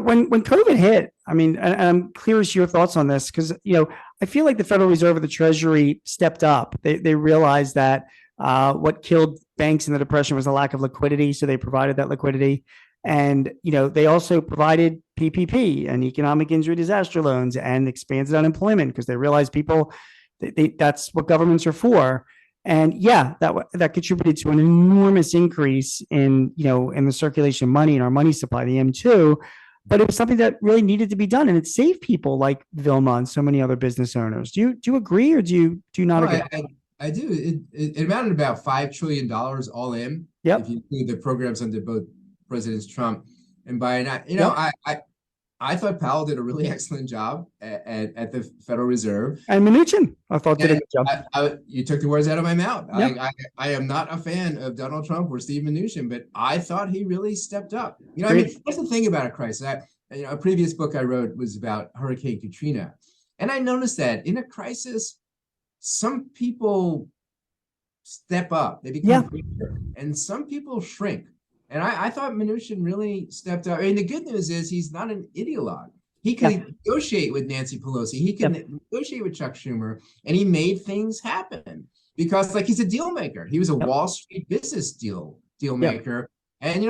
When COVID hit, I mean, and I'm curious your thoughts on this because I feel like the Federal Reserve and the Treasury stepped up. They realized that what killed banks in the depression was a lack of liquidity, so they provided that liquidity, and they also provided PPP and economic injury disaster loans and expanded unemployment because they realized people that's what governments are for. And yeah, that contributed to an enormous increase in the circulation of money and our money supply, the M2. But it was something that really needed to be done, and it saved people like Vilma and so many other business owners. Do you agree, or do you not No, agree? I do. It amounted to about $5 trillion all in, if Yep, you include the programs under both Presidents Trump and Biden. yep. I thought Powell did a really excellent job at the Federal Reserve. And Mnuchin, I thought did a And good job. you took the words out of my mouth. Yep. I am not a fan of Donald Trump or Steve Mnuchin, but I thought he really stepped up. I Agreed. mean, that's the thing about a crisis. A previous book I wrote was about Hurricane Katrina, and I noticed that in a crisis, some people step up, they Yeah. become bigger, and some people shrink. And I thought Mnuchin really stepped up. I mean, the good news is he's not an ideologue. He Yep. could negotiate with Nancy Pelosi. He could Yep. negotiate with Chuck Schumer, and he made things happen because, like, he's a deal maker. He was a Yep. Wall Street business deal Yep. maker, and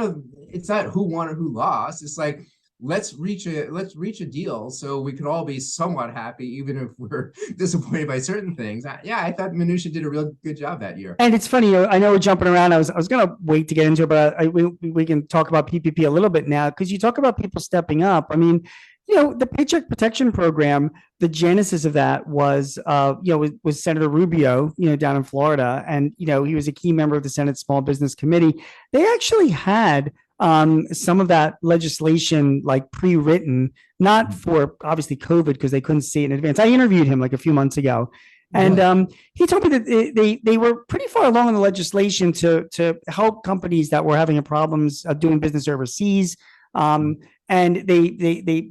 it's not who won or who lost. It's like let's reach a deal so we could all be somewhat happy, even if we're disappointed by certain things. I thought Mnuchin did a real good job that year. And it's funny. I know we're jumping around. I was gonna wait to get into it, but we can talk about PPP a little bit now because you talk about people stepping up. I mean, the Paycheck Protection Program. The genesis of that was Senator Rubio, down in Florida, and he was a key member of the Senate Small Business Committee. They actually had some of that legislation like pre-written, not for obviously COVID because they couldn't see it in advance. I interviewed him like a few months ago, and Really? he told me that they were pretty far along in the legislation to help companies that were having problems doing business overseas. And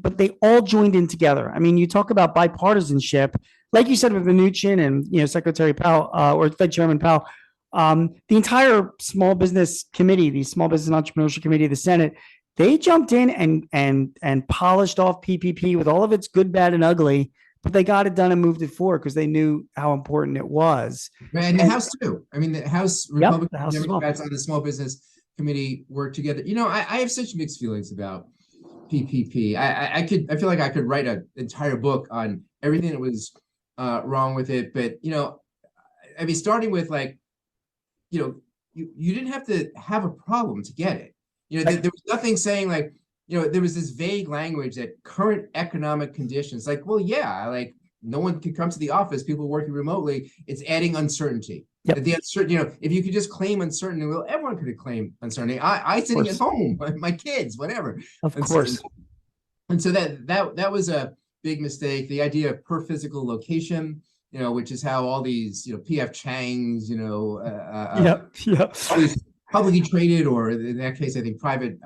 but they all joined in together. I mean, you talk about bipartisanship, like you said with Mnuchin and Secretary Powell or Fed Chairman Powell. The entire small business committee, the small business entrepreneurship committee of the Senate, they jumped in and polished off PPP with all of its good, bad, and ugly, but they got it done and moved it forward because they knew how important it was. And the And House too. I mean, the House yep, the Republicans and House as well. Democrats on the Small Business Committee work together. I have such mixed feelings about PPP. I feel like I could write an entire book on everything that was wrong with it. But I mean, starting with like, you didn't have to have a problem to get it. There was nothing saying like, there was this vague language that current economic conditions, like, well, yeah, like no one could come to the office, people working remotely. It's adding uncertainty. That Yep, the uncertainty, if you could just claim uncertainty, well, everyone could claim uncertainty. I of sitting at course, home, my kids, whatever. of Uncertainty. course. And so that was a big mistake. The idea of per physical location, which is how all these, PF Chang's, Yep, yep. all these publicly traded, or in that case, I think private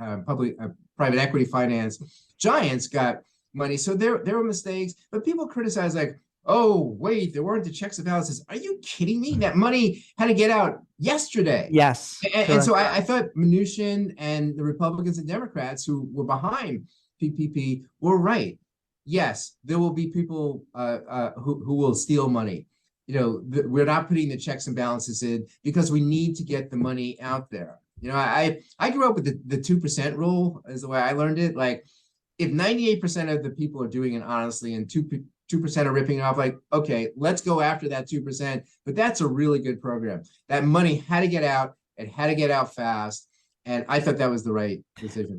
equity finance giants got money. So there were mistakes, but people criticize like, oh wait, there weren't the checks and balances. Are you kidding me? That money had to get out yesterday. Yes, And so correct. I thought Mnuchin and the Republicans and Democrats who were behind PPP were right. Yes, there will be people who will steal money. We're not putting the checks and balances in because we need to get the money out there. I grew up with the 2% rule is the way I learned it. Like, if 98% of the people are doing it honestly and 2% are ripping it off, like, okay, let's go after that 2%. But that's a really good program. That money had to get out. It had to get out fast. And I thought that was the right decision.